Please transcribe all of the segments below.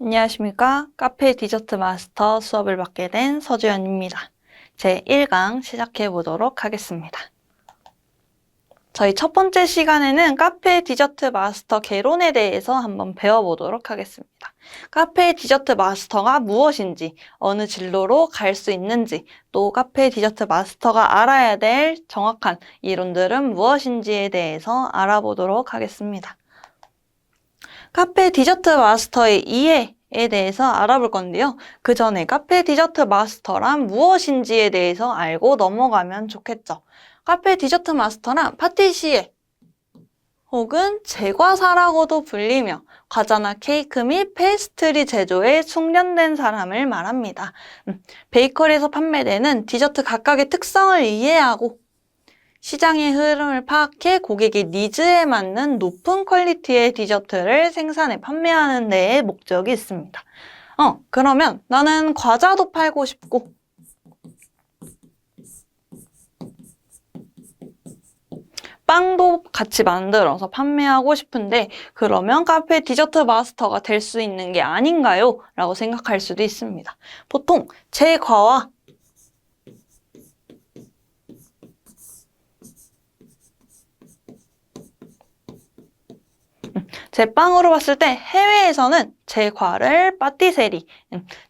안녕하십니까. 카페 디저트 마스터 수업을 맡게 된 서주연입니다. 제 1강 시작해 보도록 하겠습니다. 저희 첫 번째 시간에는 카페 디저트 마스터 개론에 대해서 한번 배워보도록 하겠습니다. 카페 디저트 마스터가 무엇인지, 어느 진로로 갈 수 있는지, 또 카페 디저트 마스터가 알아야 될 정확한 이론들은 무엇인지에 대해서 알아보도록 하겠습니다. 카페 디저트 마스터의 이해에 대해서 알아볼 건데요. 그 전에 카페 디저트 마스터란 무엇인지에 대해서 알고 넘어가면 좋겠죠. 카페 디저트 마스터란 파티시에 혹은 제과사라고도 불리며 과자나 케이크 및 페이스트리 제조에 숙련된 사람을 말합니다. 베이커리에서 판매되는 디저트 각각의 특성을 이해하고 시장의 흐름을 파악해 고객의 니즈에 맞는 높은 퀄리티의 디저트를 생산해 판매하는 데에 목적이 있습니다. 그러면 나는 과자도 팔고 싶고 빵도 같이 만들어서 판매하고 싶은데 그러면 카페 디저트 마스터가 될 수 있는 게 아닌가요? 라고 생각할 수도 있습니다. 보통 제과와 제빵으로 봤을 때 해외에서는 제과를 파티세리,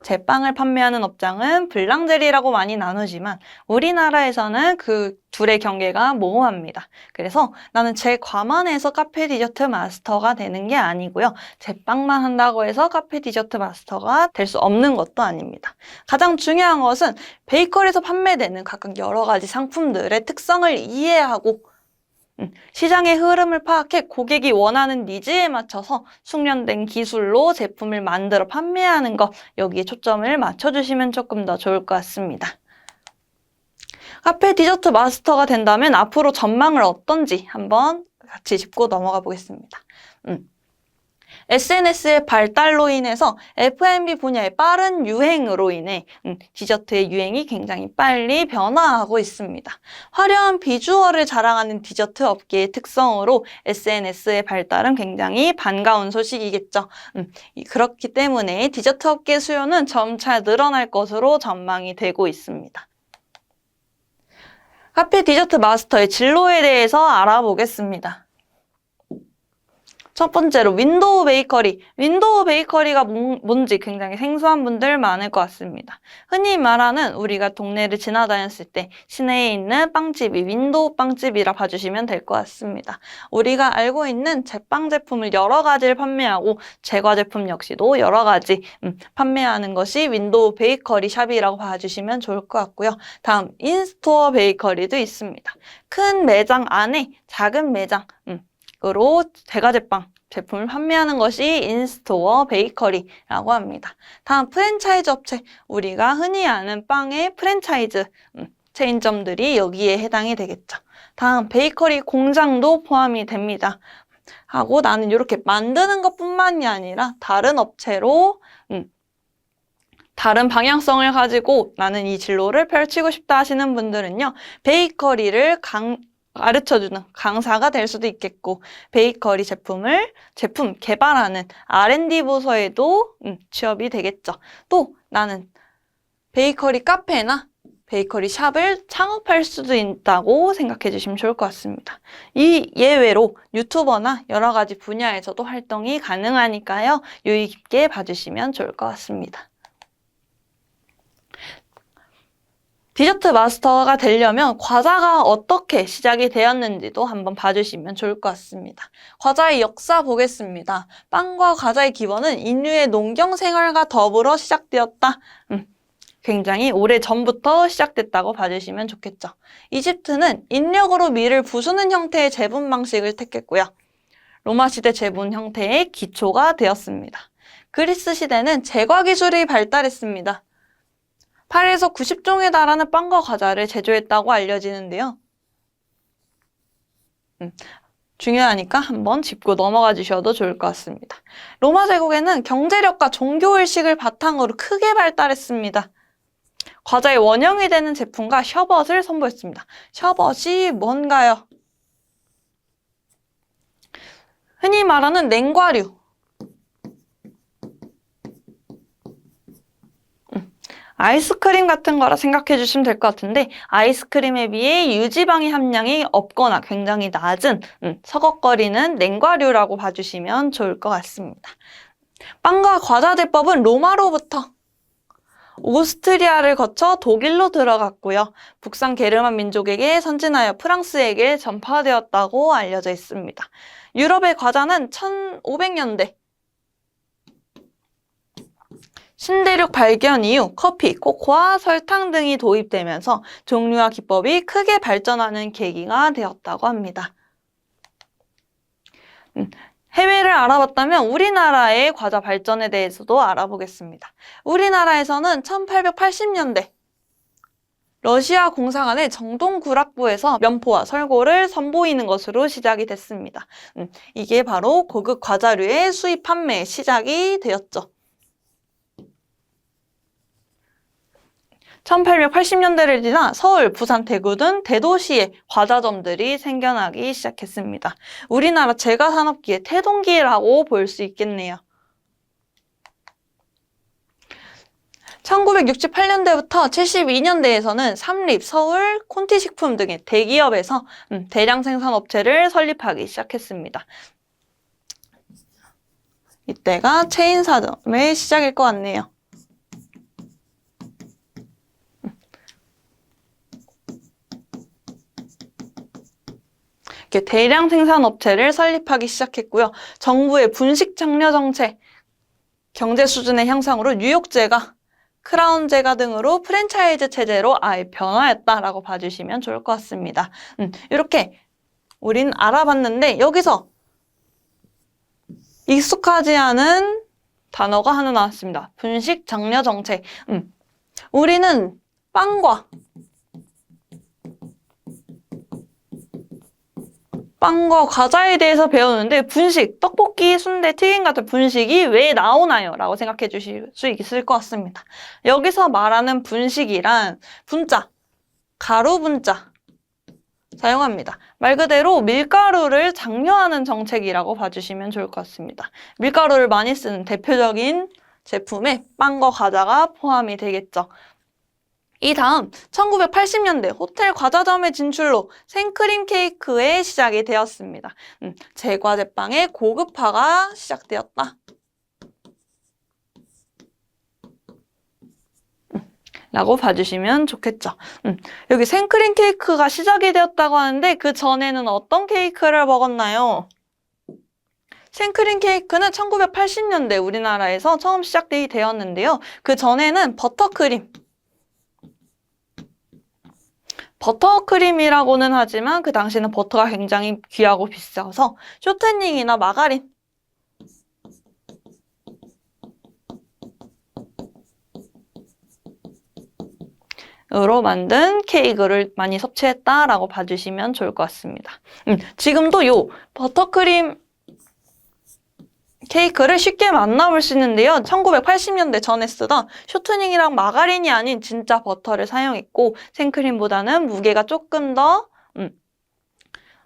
제빵을 판매하는 업장은 블랑제리라고 많이 나누지만 우리나라에서는 그 둘의 경계가 모호합니다. 그래서 나는 제과만 해서 카페 디저트 마스터가 되는 게 아니고요. 제빵만 한다고 해서 카페 디저트 마스터가 될 수 없는 것도 아닙니다. 가장 중요한 것은 베이커리에서 판매되는 각각 여러 가지 상품들의 특성을 이해하고 시장의 흐름을 파악해 고객이 원하는 니즈에 맞춰서 숙련된 기술로 제품을 만들어 판매하는 것, 여기에 초점을 맞춰주시면 조금 더 좋을 것 같습니다. 카페 디저트 마스터가 된다면 앞으로 전망을 어떤지 한번 같이 짚고 넘어가 보겠습니다. SNS의 발달로 인해서 F&B 분야의 빠른 유행으로 인해 디저트의 유행이 굉장히 빨리 변화하고 있습니다. 화려한 비주얼을 자랑하는 디저트 업계의 특성으로 SNS의 발달은 굉장히 반가운 소식이겠죠. 그렇기 때문에 디저트 업계 수요는 점차 늘어날 것으로 전망이 되고 있습니다. 카페 디저트 마스터의 진로에 대해서 알아보겠습니다. 첫 번째로 윈도우 베이커리. 윈도우 베이커리가 뭔지 굉장히 생소한 분들 많을 것 같습니다. 흔히 말하는 우리가 동네를 지나다녔을 때 시내에 있는 빵집이 윈도우 빵집이라 봐주시면 될 것 같습니다. 우리가 알고 있는 제빵 제품을 여러 가지를 판매하고 제과 제품 역시도 여러 가지 판매하는 것이 윈도우 베이커리 샵이라고 봐주시면 좋을 것 같고요. 다음 인스토어 베이커리도 있습니다. 큰 매장 안에 작은 매장 으로 제과제빵 제품을 판매하는 것이 인스토어 베이커리라고 합니다. 다음 프랜차이즈 업체, 우리가 흔히 아는 빵의 프랜차이즈 체인점들이 여기에 해당이 되겠죠. 다음 베이커리 공장도 포함이 됩니다. 하고 나는 이렇게 만드는 것뿐만이 아니라 다른 업체로 다른 방향성을 가지고 나는 이 진로를 펼치고 싶다 하시는 분들은요. 베이커리를 가르쳐주는 강사가 될 수도 있겠고 베이커리 제품 개발하는 R&D 부서에도 취업이 되겠죠. 또 나는 베이커리 카페나 베이커리 샵을 창업할 수도 있다고 생각해 주시면 좋을 것 같습니다. 이 예외로 유튜버나 여러 가지 분야에서도 활동이 가능하니까요. 유의 깊게 봐주시면 좋을 것 같습니다. 디저트 마스터가 되려면 과자가 어떻게 시작이 되었는지도 한번 봐주시면 좋을 것 같습니다. 과자의 역사 보겠습니다. 빵과 과자의 기원은 인류의 농경 생활과 더불어 시작되었다. 굉장히 오래 전부터 시작됐다고 봐주시면 좋겠죠. 이집트는 인력으로 밀을 부수는 형태의 제분 방식을 택했고요. 로마 시대 제분 형태의 기초가 되었습니다. 그리스 시대는 제과 기술이 발달했습니다. 8에서 90종에 달하는 빵과 과자를 제조했다고 알려지는데요. 중요하니까 한번 짚고 넘어가 주셔도 좋을 것 같습니다. 로마 제국에는 경제력과 종교의식을 바탕으로 크게 발달했습니다. 과자의 원형이 되는 제품과 셔벗을 선보였습니다. 셔벗이 뭔가요? 흔히 말하는 냉과류. 아이스크림 같은 거라 생각해 주시면 될 것 같은데 아이스크림에 비해 유지방의 함량이 없거나 굉장히 낮은 서걱거리는 냉과류라고 봐주시면 좋을 것 같습니다. 빵과 과자 제법은 로마로부터 오스트리아를 거쳐 독일로 들어갔고요. 북상 게르만 민족에게 선진하여 프랑스에게 전파되었다고 알려져 있습니다. 유럽의 과자는 1500년대 신대륙 발견 이후 커피, 코코아, 설탕 등이 도입되면서 종류와 기법이 크게 발전하는 계기가 되었다고 합니다. 해외를 알아봤다면 우리나라의 과자 발전에 대해서도 알아보겠습니다. 우리나라에서는 1880년대 러시아 공사관의 정동구락부에서 면포와 설고를 선보이는 것으로 시작이 됐습니다. 이게 바로 고급 과자류의 수입 판매의 시작이 되었죠. 1880년대를 지나 서울, 부산, 대구 등 대도시에 과자점들이 생겨나기 시작했습니다. 우리나라 제과산업기의 태동기라고 볼 수 있겠네요. 1968년대부터 72년대에서는 삼립, 서울, 콘티식품 등의 대기업에서 대량 생산업체를 설립하기 시작했습니다. 이때가 체인사점의 시작일 것 같네요. 이렇게 대량 생산업체를 설립하기 시작했고요. 정부의 분식 장려 정책, 경제 수준의 향상으로 뉴욕제과, 크라운제과 등으로 프랜차이즈 체제로 아예 변화했다라고 봐주시면 좋을 것 같습니다. 이렇게 우린 알아봤는데 여기서 익숙하지 않은 단어가 하나 나왔습니다. 분식 장려 정책. 우리는 빵과 과자에 대해서 배우는데 분식, 떡볶이, 순대, 튀김 같은 분식이 왜 나오나요? 라고 생각해 주실 수 있을 것 같습니다. 여기서 말하는 분식이란 분자, 가루 분자 사용합니다. 말 그대로 밀가루를 장려하는 정책이라고 봐주시면 좋을 것 같습니다. 밀가루를 많이 쓰는 대표적인 제품에 빵과 과자가 포함이 되겠죠. 이 다음 1980년대 호텔 과자점의 진출로 생크림 케이크의 시작이 되었습니다. 제과제빵의 고급화가 시작되었다. 라고 봐주시면 좋겠죠. 여기 생크림 케이크가 시작이 되었다고 하는데 그 전에는 어떤 케이크를 먹었나요? 생크림 케이크는 1980년대 우리나라에서 처음 시작이 되었는데요. 그 전에는 버터크림이라고는 하지만 그 당시에는 버터가 굉장히 귀하고 비싸서 쇼트닝이나 마가린 으로 만든 케이크를 많이 섭취했다라고 봐주시면 좋을 것 같습니다. 지금도 요 버터크림 케이크를 쉽게 만나볼 수 있는데요. 1980년대 전에 쓰던 쇼트닝이랑 마가린이 아닌 진짜 버터를 사용했고 생크림보다는 무게가 조금 더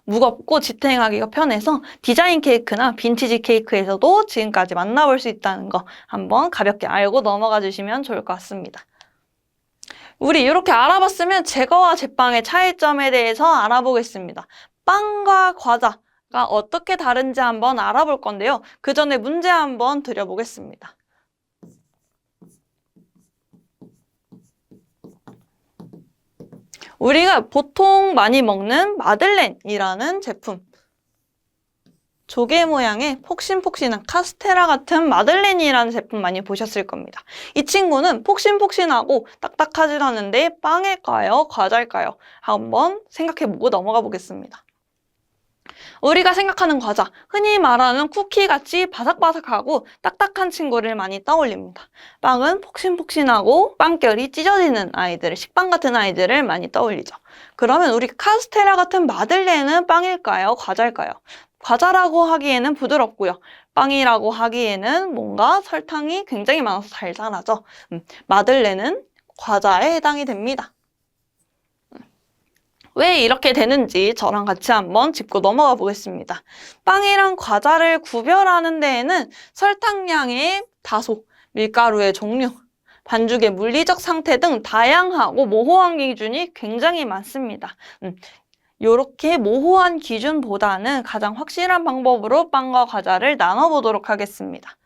무겁고 지탱하기가 편해서 디자인 케이크나 빈티지 케이크에서도 지금까지 만나볼 수 있다는 거 한번 가볍게 알고 넘어가 주시면 좋을 것 같습니다. 우리 이렇게 알아봤으면 제과와 제빵의 차이점에 대해서 알아보겠습니다. 빵과 과자가 어떻게 다른지 한번 알아볼 건데요. 그 전에 문제 한번 드려보겠습니다. 우리가 보통 많이 먹는 마들렌이라는 제품. 조개 모양의 폭신폭신한 카스테라 같은 마들렌이라는 제품 많이 보셨을 겁니다. 이 친구는 폭신폭신하고 딱딱하지 않은데 빵일까요? 과자일까요? 한번 생각해보고 넘어가 보겠습니다. 우리가 생각하는 과자, 흔히 말하는 쿠키같이 바삭바삭하고 딱딱한 친구를 많이 떠올립니다. 빵은 폭신폭신하고 빵결이 찢어지는 아이들, 식빵 같은 아이들을 많이 떠올리죠. 그러면 우리 카스테라 같은 마들렌은 빵일까요? 과자일까요? 과자라고 하기에는 부드럽고요. 빵이라고 하기에는 뭔가 설탕이 굉장히 많아서 달달하죠. 마들렌은 과자에 해당이 됩니다. 왜 이렇게 되는지 저랑 같이 한번 짚고 넘어가 보겠습니다. 빵이랑 과자를 구별하는 데에는 설탕량의 다소, 밀가루의 종류, 반죽의 물리적 상태 등 다양하고 모호한 기준이 굉장히 많습니다. 이렇게 모호한 기준보다는 가장 확실한 방법으로 빵과 과자를 나눠보도록 하겠습니다.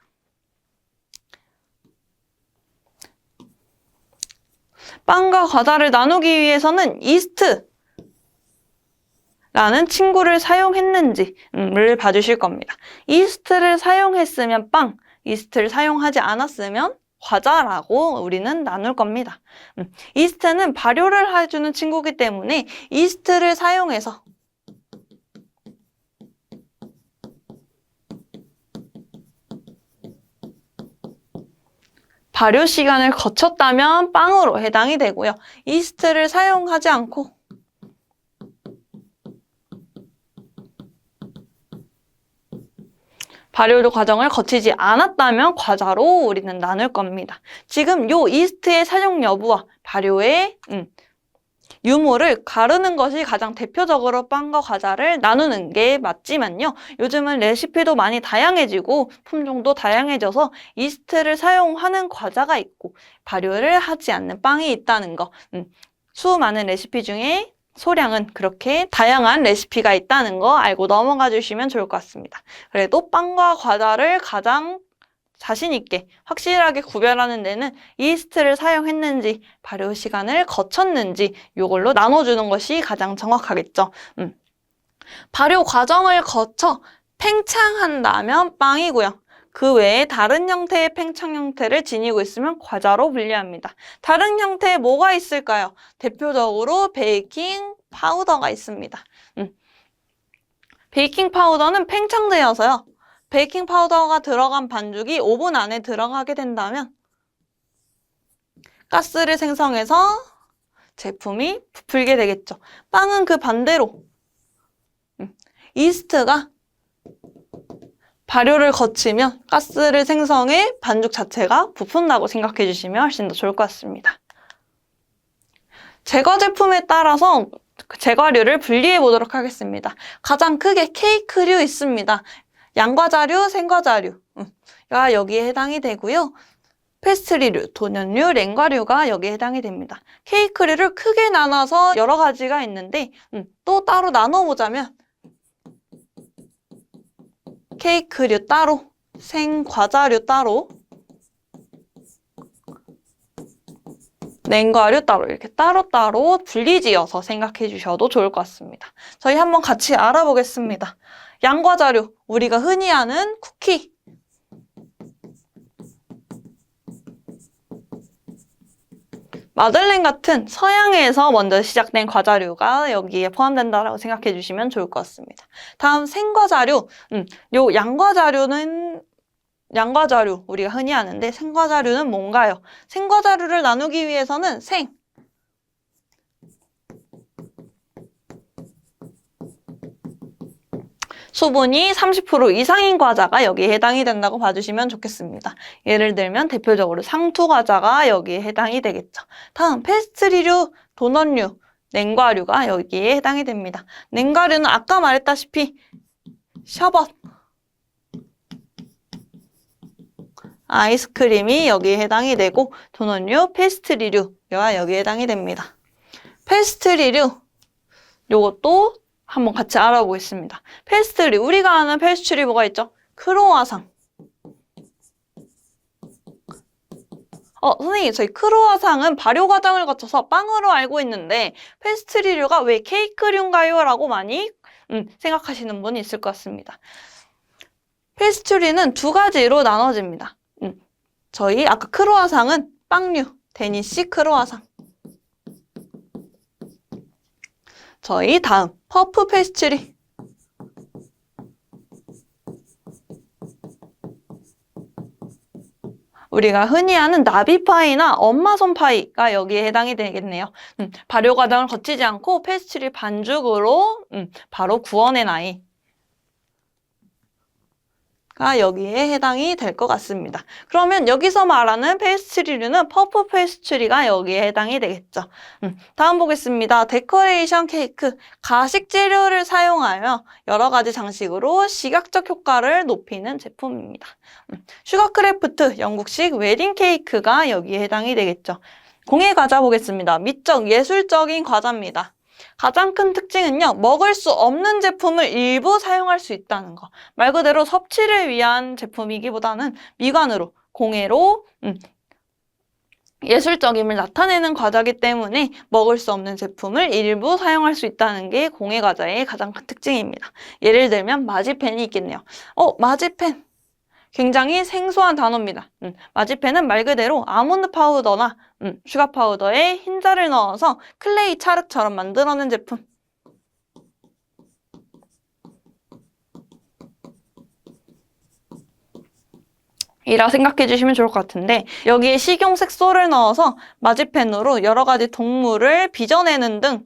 빵과 과자를 나누기 위해서는 이스트 라는 친구를 사용했는지를 봐주실 겁니다. 이스트를 사용했으면 빵, 이스트를 사용하지 않았으면 과자라고 우리는 나눌 겁니다. 이스트는 발효를 해주는 친구이기 때문에 이스트를 사용해서 발효 시간을 거쳤다면 빵으로 해당이 되고요. 이스트를 사용하지 않고 발효 과정을 거치지 않았다면 과자로 우리는 나눌 겁니다. 지금 요 이스트의 사용 여부와 발효의 유무를 가르는 것이 가장 대표적으로 빵과 과자를 나누는 게 맞지만요. 요즘은 레시피도 많이 다양해지고 품종도 다양해져서 이스트를 사용하는 과자가 있고 발효를 하지 않는 빵이 있다는 거. 수많은 레시피 중에 소량은 그렇게 다양한 레시피가 있다는 거 알고 넘어가 주시면 좋을 것 같습니다. 그래도 빵과 과자를 가장 자신 있게 확실하게 구별하는 데는 이스트를 사용했는지 발효 시간을 거쳤는지 이걸로 나눠주는 것이 가장 정확하겠죠. 발효 과정을 거쳐 팽창한다면 빵이고요. 그 외에 다른 형태의 팽창 형태를 지니고 있으면 과자로 분류합니다. 다른 형태에 뭐가 있을까요? 대표적으로 베이킹 파우더가 있습니다. 베이킹 파우더는 팽창되어서요. 베이킹 파우더가 들어간 반죽이 오븐 안에 들어가게 된다면 가스를 생성해서 제품이 부풀게 되겠죠. 빵은 그 반대로 이스트가 발효를 거치면 가스를 생성해 반죽 자체가 부푼다고 생각해 주시면 훨씬 더 좋을 것 같습니다. 제과 제품에 따라서 제과류를 분리해 보도록 하겠습니다. 가장 크게 케이크류 있습니다. 양과자류, 생과자류가 여기에 해당이 되고요. 페스트리류, 도넛류, 냉과류가 여기에 해당이 됩니다. 케이크류를 크게 나눠서 여러 가지가 있는데 또 따로 나눠보자면 케이크류 따로, 생과자류 따로, 냉과류 따로 이렇게 따로따로 분리지어서 생각해 주셔도 좋을 것 같습니다. 저희 한번 같이 알아보겠습니다. 양과자류, 우리가 흔히 아는 쿠키, 마들렌 같은 서양에서 먼저 시작된 과자류가 여기에 포함된다고 생각해 주시면 좋을 것 같습니다. 다음 생과자류, 요 양과자류 우리가 흔히 아는데 생과자류는 뭔가요? 생과자류를 나누기 위해서는 수분이 30% 이상인 과자가 여기에 해당이 된다고 봐주시면 좋겠습니다. 예를 들면 대표적으로 상투과자가 여기에 해당이 되겠죠. 다음 페스트리류, 도넛류, 냉과류가 여기에 해당이 됩니다. 냉과류는 아까 말했다시피 셔벗, 아이스크림이 여기에 해당이 되고 도넛류, 페스트리류가 여기에 해당이 됩니다. 페스트리류, 요것도 한번 같이 알아보겠습니다. 페스트리, 우리가 아는 페스트리 뭐가 있죠? 크로와상. 선생님, 저희 크로와상은 발효 과정을 거쳐서 빵으로 알고 있는데 페스트리류가 왜 케이크류인가요? 라고 많이 생각하시는 분이 있을 것 같습니다. 페스트리는 두 가지로 나눠집니다. 저희 아까 크로와상은 빵류, 데니시 크로와상. 저희 다음 퍼프 페스트리. 우리가 흔히 아는 나비파이나 엄마손 파이가 여기에 해당이 되겠네요. 발효 과정을 거치지 않고 페스트리 반죽으로 바로 구워낸 아이. 여기에 해당이 될 것 같습니다. 그러면 여기서 말하는 페이스트리류는 퍼프 페이스트리가 여기에 해당이 되겠죠. 다음 보겠습니다. 데코레이션 케이크, 가식 재료를 사용하여 여러 가지 장식으로 시각적 효과를 높이는 제품입니다. 슈거크래프트, 영국식 웨딩 케이크가 여기에 해당이 되겠죠. 공예 과자 보겠습니다. 미적, 예술적인 과자입니다. 가장 큰 특징은요, 먹을 수 없는 제품을 일부 사용할 수 있다는 거. 말 그대로 섭취를 위한 제품이기보다는 미관으로, 공예로 예술적임을 나타내는 과자이기 때문에 먹을 수 없는 제품을 일부 사용할 수 있다는 게 공예 과자의 가장 큰 특징입니다. 예를 들면 마지펜이 있겠네요. 마지펜. 굉장히 생소한 단어입니다. 마지펜은 말 그대로 아몬드 파우더나 슈가 파우더에 흰자를 넣어서 클레이 찰흙처럼 만들어낸 제품. 이라 생각해 주시면 좋을 것 같은데 여기에 식용 색소를 넣어서 마지펜으로 여러 가지 동물을 빚어내는 등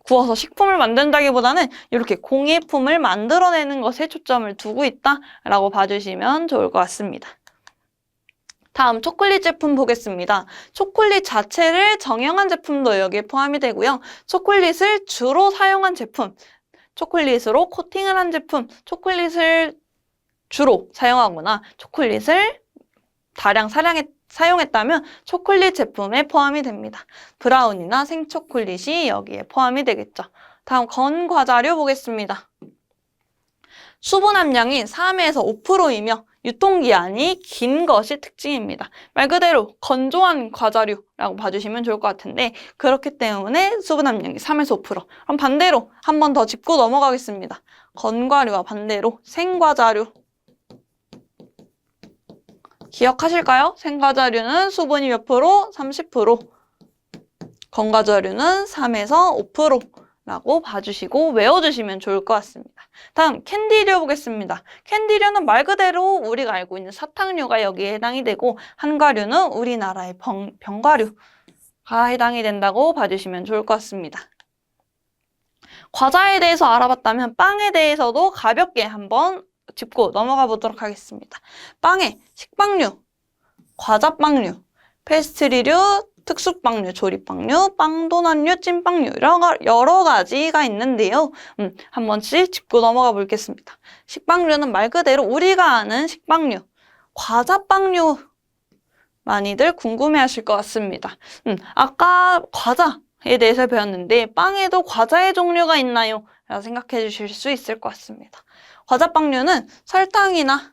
구워서 식품을 만든다기보다는 이렇게 공예품을 만들어내는 것에 초점을 두고 있다라고 봐주시면 좋을 것 같습니다. 다음 초콜릿 제품 보겠습니다. 초콜릿 자체를 정형한 제품도 여기에 포함이 되고요. 초콜릿을 주로 사용한 제품, 초콜릿으로 코팅을 한 제품, 초콜릿을 주로 사용하거나 초콜릿을 다량 사용했다면 초콜릿 제품에 포함이 됩니다. 브라운이나 생초콜릿이 여기에 포함이 되겠죠. 다음 건과자류 보겠습니다. 수분 함량이 3에서 5%이며 유통기한이 긴 것이 특징입니다. 말 그대로 건조한 과자류라고 봐주시면 좋을 것 같은데 그렇기 때문에 수분 함량이 3에서 5%. 그럼 반대로 한 번 더 짚고 넘어가겠습니다. 건과류와 반대로 생과자류. 기억하실까요? 생과자류는 수분이 몇 프로? 30%. 건과자류는 3에서 5%라고 봐주시고 외워주시면 좋을 것 같습니다. 다음 캔디류 보겠습니다. 캔디류는 말 그대로 우리가 알고 있는 사탕류가 여기에 해당이 되고 한과류는 우리나라의 병과류가 해당이 된다고 봐주시면 좋을 것 같습니다. 과자에 대해서 알아봤다면 빵에 대해서도 가볍게 한번 짚고 넘어가 보도록 하겠습니다. 빵에 식빵류, 과자빵류, 페스트리류, 특수빵류, 조리빵류, 빵도넛류, 찐빵류 여러 가지가 있는데요. 한 번씩 짚고 넘어가 보겠습니다. 식빵류는 말 그대로 우리가 아는 식빵류, 과자빵류 많이들 궁금해하실 것 같습니다. 아까 과자에 대해서 배웠는데 빵에도 과자의 종류가 있나요? 라고 생각해 주실 수 있을 것 같습니다. 과자빵류는 설탕이나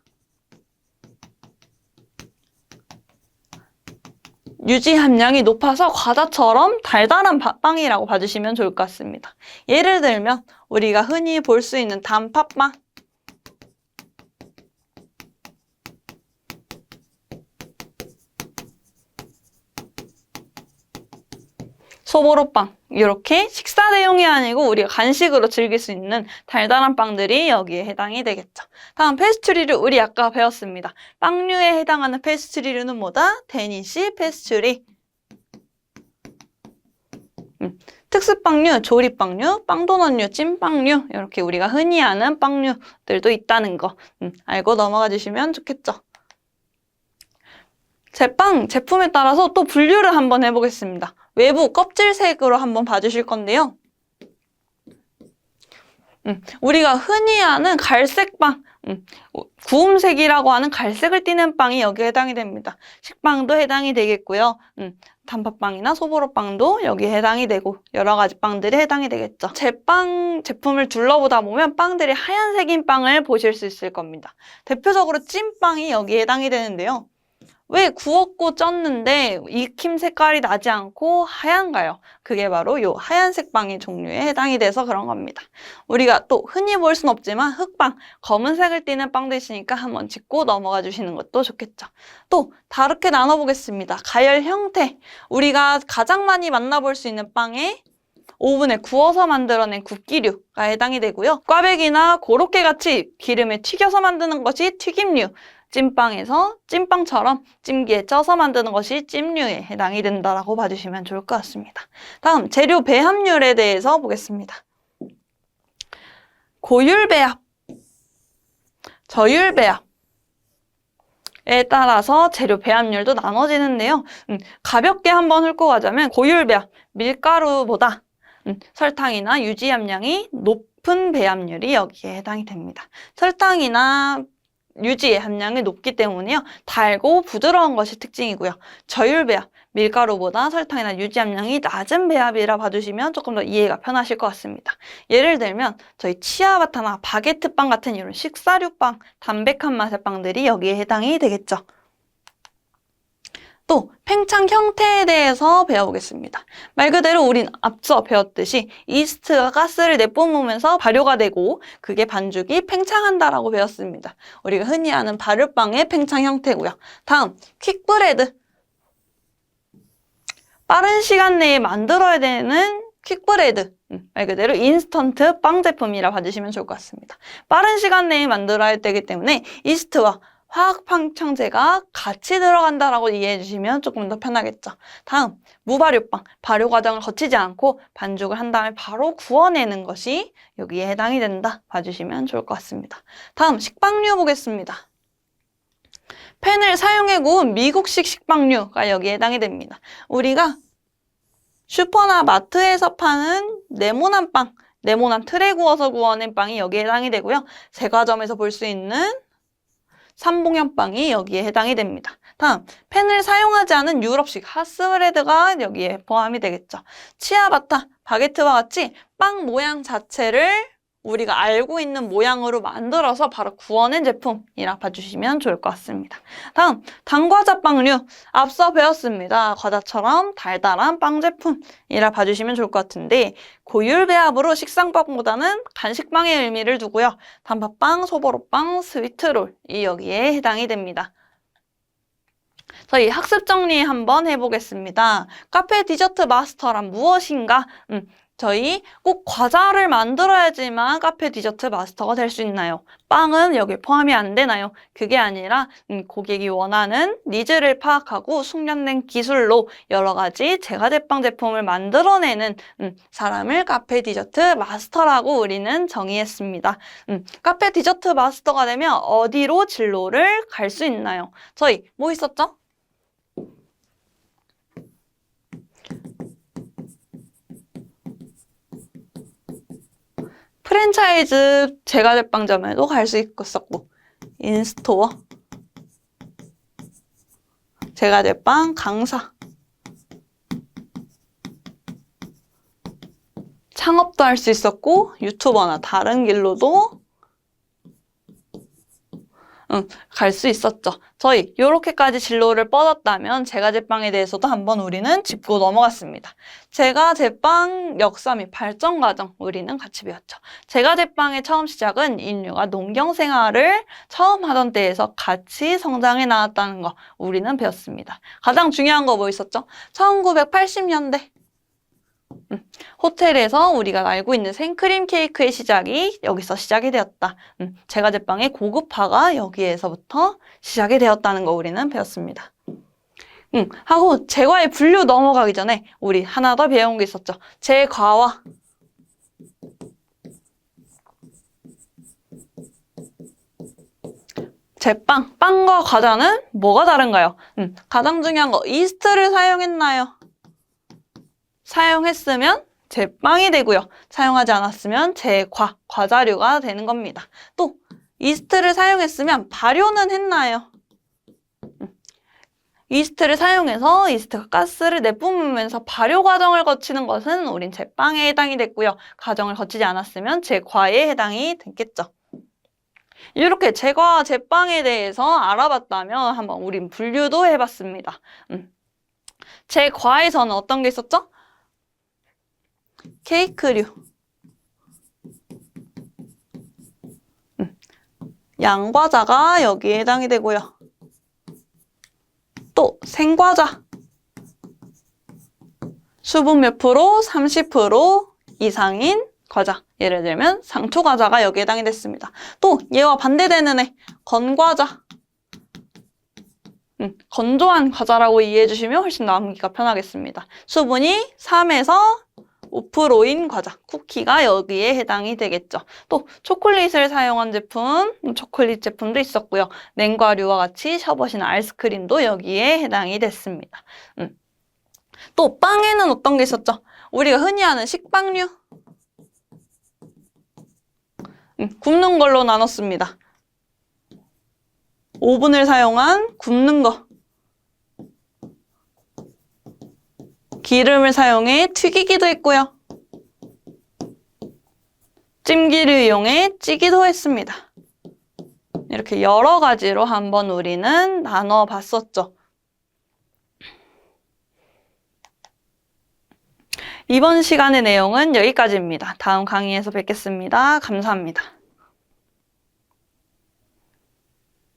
유지 함량이 높아서 과자처럼 달달한 빵이라고 봐주시면 좋을 것 같습니다. 예를 들면 우리가 흔히 볼 수 있는 단팥빵, 소보로빵 이렇게 식사 대용이 아니고 우리가 간식으로 즐길 수 있는 달달한 빵들이 여기에 해당이 되겠죠. 다음 페스츄리류 우리 아까 배웠습니다. 빵류에 해당하는 페스츄리류는 뭐다? 데니시 페스츄리. 특수빵류, 조리빵류, 빵도넛류, 찐빵류 이렇게 우리가 흔히 아는 빵류들도 있다는 거 알고 넘어가 주시면 좋겠죠. 제품에 따라서 또 분류를 한번 해보겠습니다. 외부 껍질색으로 한번 봐주실 건데요. 우리가 흔히 아는 갈색빵, 구움색이라고 하는 갈색을 띠는 빵이 여기에 해당이 됩니다. 식빵도 해당이 되겠고요. 단팥빵이나 소보로빵도 여기에 해당이 되고 여러 가지 빵들이 해당이 되겠죠. 제빵 제품을 둘러보다 보면 빵들이 하얀색인 빵을 보실 수 있을 겁니다. 대표적으로 찐빵이 여기에 해당이 되는데요. 왜 구웠고 쪘는데 익힘 색깔이 나지 않고 하얀가요? 그게 바로 이 하얀색 빵의 종류에 해당이 돼서 그런 겁니다. 우리가 또 흔히 볼 순 없지만 흑빵, 검은색을 띠는 빵도 있으니까 한번 짚고 넘어가 주시는 것도 좋겠죠. 또 다르게 나눠보겠습니다. 가열 형태, 우리가 가장 많이 만나볼 수 있는 빵에 오븐에 구워서 만들어낸 굽기류가 해당이 되고요. 꽈배기나 고로케 같이 기름에 튀겨서 만드는 것이 튀김류, 찐빵에서 찐빵처럼 찜기에 쪄서 만드는 것이 찜류에 해당이 된다라고 봐주시면 좋을 것 같습니다. 다음 재료 배합률에 대해서 보겠습니다. 고율 배합. 저율 배합. 에 따라서 재료 배합률도 나눠지는데요. 가볍게 한번 훑고 가자면 고율 배합, 밀가루보다 설탕이나 유지 함량이 높은 배합률이 여기에 해당이 됩니다. 설탕이나 유지의 함량이 높기 때문에요. 달고 부드러운 것이 특징이고요. 저율 배합, 밀가루보다 설탕이나 유지 함량이 낮은 배합이라 봐주시면 조금 더 이해가 편하실 것 같습니다. 예를 들면 저희 치아바타나 바게트빵 같은 이런 식사류빵, 담백한 맛의 빵들이 여기에 해당이 되겠죠. 또 팽창 형태에 대해서 배워보겠습니다. 말 그대로 우린 앞서 배웠듯이 이스트가 가스를 내뿜으면서 발효가 되고 그게 반죽이 팽창한다라고 배웠습니다. 우리가 흔히 아는 발효빵의 팽창 형태고요. 다음 퀵브레드. 빠른 시간 내에 만들어야 되는 퀵브레드. 말 그대로 인스턴트 빵 제품이라 봐주시면 좋을 것 같습니다. 빠른 시간 내에 만들어야 되기 때문에 이스트와 화학 팽창제가 같이 들어간다라고 이해해 주시면 조금 더 편하겠죠. 다음, 무발효빵. 발효 과정을 거치지 않고 반죽을 한 다음에 바로 구워내는 것이 여기에 해당이 된다 봐주시면 좋을 것 같습니다. 다음, 식빵류 보겠습니다. 팬을 사용해 구운 미국식 식빵류가 여기에 해당이 됩니다. 우리가 슈퍼나 마트에서 파는 네모난 빵, 네모난 틀에 구워서 구워낸 빵이 여기에 해당이 되고요. 제과점에서 볼 수 있는 삼봉현빵이 여기에 해당이 됩니다. 다음, 팬을 사용하지 않은 유럽식 핫스브레드가 여기에 포함이 되겠죠. 치아바타, 바게트와 같이 빵 모양 자체를 우리가 알고 있는 모양으로 만들어서 바로 구워낸 제품이라 봐주시면 좋을 것 같습니다. 다음, 단과자 빵류. 앞서 배웠습니다. 과자처럼 달달한 빵 제품이라 봐주시면 좋을 것 같은데 고율 배합으로 식상빵보다는 간식빵의 의미를 두고요. 단팥빵, 소보로빵, 스위트롤이 여기에 해당이 됩니다. 저희 학습 정리 한번 해보겠습니다. 카페 디저트 마스터란 무엇인가? 저희 꼭 과자를 만들어야지만 카페 디저트 마스터가 될 수 있나요? 빵은 여기 포함이 안 되나요? 그게 아니라 고객이 원하는 니즈를 파악하고 숙련된 기술로 여러 가지 제과제빵 제품을 만들어내는 사람을 카페 디저트 마스터라고 우리는 정의했습니다. 카페 디저트 마스터가 되면 어디로 진로를 갈 수 있나요? 저희 뭐 있었죠? 프랜차이즈 제과제빵점에도 갈 수 있었고 인스토어, 제과제빵 강사, 창업도 할 수 있었고 유튜버나 다른 길로도 갈 수 있었죠. 저희 이렇게까지 진로를 뻗었다면 제과제빵에 대해서도 한번 우리는 짚고 넘어갔습니다. 제과제빵 역사 및 발전 과정 우리는 같이 배웠죠. 제과제빵의 처음 시작은 인류가 농경생활을 처음 하던 때에서 같이 성장해 나왔다는 거 우리는 배웠습니다. 가장 중요한 거 뭐 있었죠? 1980년대 호텔에서 우리가 알고 있는 생크림 케이크의 시작이 여기서 시작이 되었다. 제과제빵의 고급화가 여기에서부터 시작이 되었다는 거 우리는 배웠습니다. 하고 제과의 분류 넘어가기 전에 우리 하나 더 배운 게 있었죠. 제과와 제빵, 빵과 과자는 뭐가 다른가요? 가장 중요한 거 이스트를 사용했나요? 사용했으면 제빵이 되고요. 사용하지 않았으면 제과, 과자류가 되는 겁니다. 또 이스트를 사용했으면 발효는 했나요? 이스트를 사용해서 이스트가 가스를 내뿜으면서 발효 과정을 거치는 것은 우린 제빵에 해당이 됐고요. 과정을 거치지 않았으면 제과에 해당이 됐겠죠. 이렇게 제과, 제빵에 대해서 알아봤다면 한번 우린 분류도 해봤습니다. 제과에서는 어떤 게 있었죠? 케이크류, 양과자가 여기에 해당이 되고요. 또 생과자, 수분 몇 프로? 30% 이상인 과자. 예를 들면 상추과자가 여기에 해당이 됐습니다. 또 얘와 반대되는 애, 건과자. 건조한 과자라고 이해해 주시면 훨씬 나누기가 편하겠습니다. 수분이 3에서 오프로인 과자, 쿠키가 여기에 해당이 되겠죠. 또 초콜릿을 사용한 제품, 초콜릿 제품도 있었고요. 냉과류와 같이 셔벗이나 아이스크림도 여기에 해당이 됐습니다. 또 빵에는 어떤 게 있었죠? 우리가 흔히 아는 식빵류. 굽는 걸로 나눴습니다. 오븐을 사용한 굽는 거. 기름을 사용해 튀기기도 했고요. 찜기를 이용해 찌기도 했습니다. 이렇게 여러 가지로 한번 우리는 나눠봤었죠. 이번 시간의 내용은 여기까지입니다. 다음 강의에서 뵙겠습니다. 감사합니다.